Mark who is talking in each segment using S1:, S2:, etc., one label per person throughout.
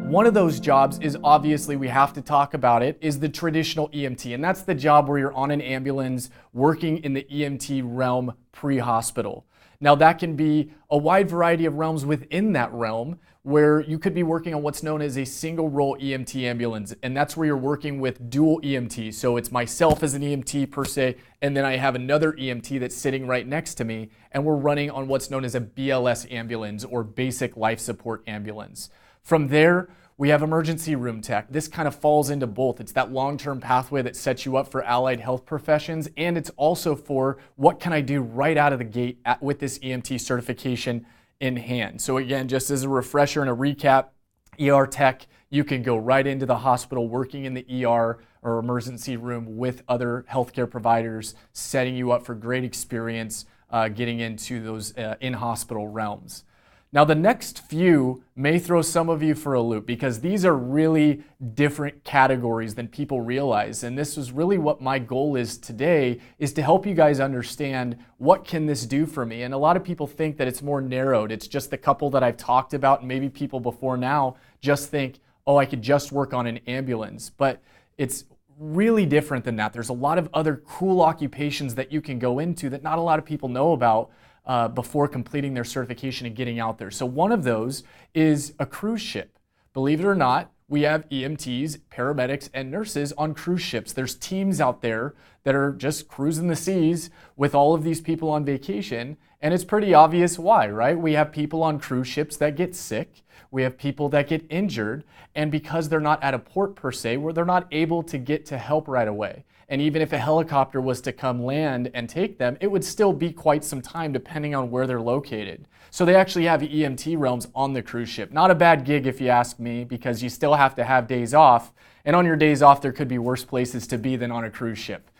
S1: One of those jobs is obviously, we have to talk about it, is the traditional EMT. And that's the job where you're on an ambulance working in the EMT realm pre-hospital. Now that can be a wide variety of realms within that realm, where you could be working on what's known as a single role EMT ambulance. And that's where you're working with dual EMT. So it's myself as an EMT per se, and then I have another EMT that's sitting right next to me, and we're running on what's known as a BLS ambulance, or basic life support ambulance. From there, we have emergency room tech. This kind of falls into both. It's that long-term pathway that sets you up for allied health professions, and it's also for what can I do right out of the gate with this EMT certification in hand. So again, just as a refresher and a recap, ER tech, you can go right into the hospital working in the ER or emergency room with other healthcare providers, setting you up for great experience getting into those in-hospital realms. Now the next few may throw some of you for a loop, because these are really different categories than people realize. And this is really what my goal is today, is to help you guys understand what can this do for me. And a lot of people think that it's more narrowed. It's just the couple that I've talked about, and maybe people before now just think, oh, I could just work on an ambulance. But it's really different than that. There's a lot of other cool occupations that you can go into that not a lot of people know about before completing their certification and getting out there. So one of those is a cruise ship. Believe it or not, we have EMTs, paramedics, and nurses on cruise ships. There's teams out there that are just cruising the seas with all of these people on vacation, and it's pretty obvious why, right? We have people on cruise ships that get sick. We have people that get injured, and because they're not at a port per se, where they're not able to get to help right away. And even if a helicopter was to come land and take them, it would still be quite some time depending on where they're located. So they actually have EMT realms on the cruise ship. Not a bad gig if you ask me, because you still have to have days off. And on your days off, there could be worse places to be than on a cruise ship.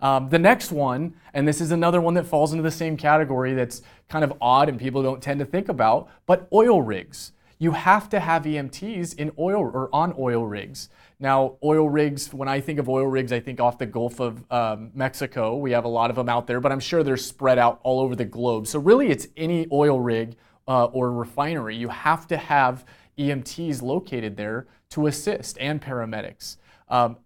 S1: The next one, and this is another one that falls into the same category that's kind of odd and people don't tend to think about, but oil rigs. You have to have EMTs in oil or on oil rigs. Now, oil rigs, when I think of oil rigs, I think off the Gulf of Mexico. We have a lot of them out there, but I'm sure they're spread out all over the globe. So really, it's any oil rig or refinery. You have to have EMTs located there to assist, and paramedics.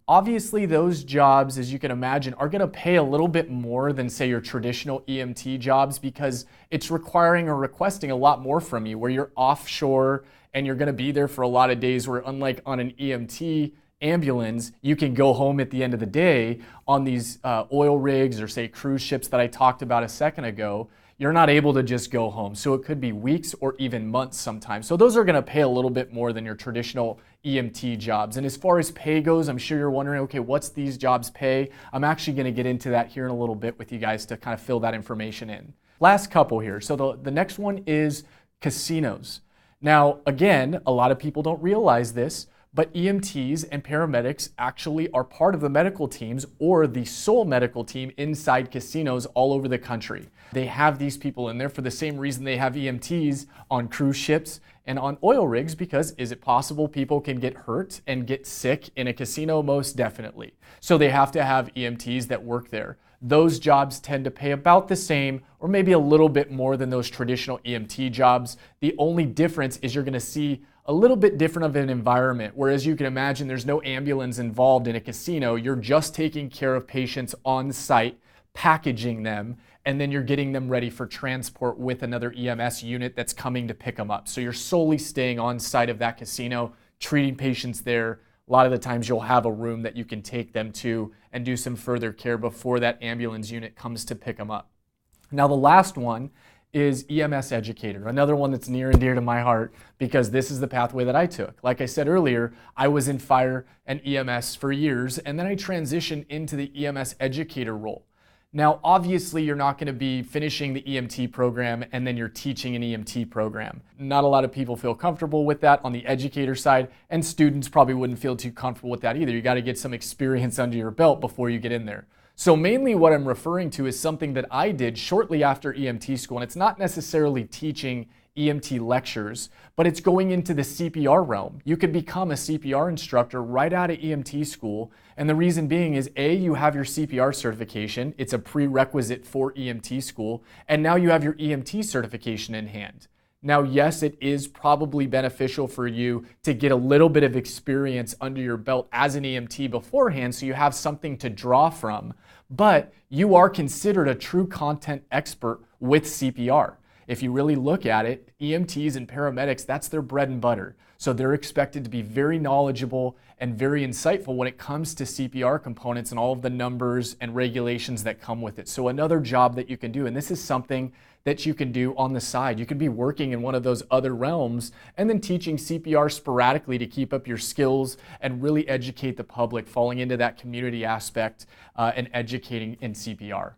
S1: Obviously, those jobs, as you can imagine, are going to pay a little bit more than, say, your traditional EMT jobs, because it's requiring or requesting a lot more from you, where you're offshore and you're going to be there for a lot of days, where unlike on an EMT ambulance, you can go home at the end of the day. On these oil rigs or, say, cruise ships that I talked about a second ago, you're not able to just go home. So it could be weeks or even months sometimes. So those are going to pay a little bit more than your traditional EMT jobs. And as far as pay goes, I'm sure you're wondering, okay, what's these jobs pay? I'm actually going to get into that here in a little bit with you guys to kind of fill that information in. Last couple here. So the next one is casinos. Now, again, a lot of people don't realize this, but EMTs and paramedics actually are part of the medical teams, or the sole medical team inside casinos all over the country. They have these people in there for the same reason they have EMTs on cruise ships and on oil rigs, because is it possible people can get hurt and get sick in a casino? Most definitely. So they have to have EMTs that work there. Those jobs tend to pay about the same, or maybe a little bit more than those traditional EMT jobs. The only difference is you're going to see a little bit different of an environment, whereas you can imagine there's no ambulance involved in a casino. You're just taking care of patients on site, packaging them, and then you're getting them ready for transport with another EMS unit that's coming to pick them up. So you're solely staying on site of that casino, treating patients there. A lot of the times you'll have a room that you can take them to and do some further care before that ambulance unit comes to pick them up. Now the last one is Ems Educator, another one that's near and dear to my heart, because this is the pathway that I took. Like I said earlier, I was in fire and EMS for years, and then I transitioned into the Ems Educator role. Now, obviously, you're not going to be finishing the EMT program and then you're teaching an EMT program. Not a lot of people feel comfortable with that on the educator side, and students probably wouldn't feel too comfortable with that either. You got to get some experience under your belt before you get in there. So mainly what I'm referring to is something that I did shortly after EMT school, and it's not necessarily teaching EMT lectures, but it's going into the CPR realm. You could become a CPR instructor right out of EMT school, and the reason being is A, you have your CPR certification, it's a prerequisite for EMT school, and now you have your EMT certification in hand. Now, yes, it is probably beneficial for you to get a little bit of experience under your belt as an EMT beforehand so you have something to draw from, but you are considered a true content expert with CPR. If you really look at it, EMTs and paramedics, that's their bread and butter. So they're expected to be very knowledgeable and very insightful when it comes to CPR components and all of the numbers and regulations that come with it. So another job that you can do, and this is something that you can do on the side. You could be working in one of those other realms and then teaching CPR sporadically to keep up your skills and really educate the public, falling into that community aspect and educating in CPR.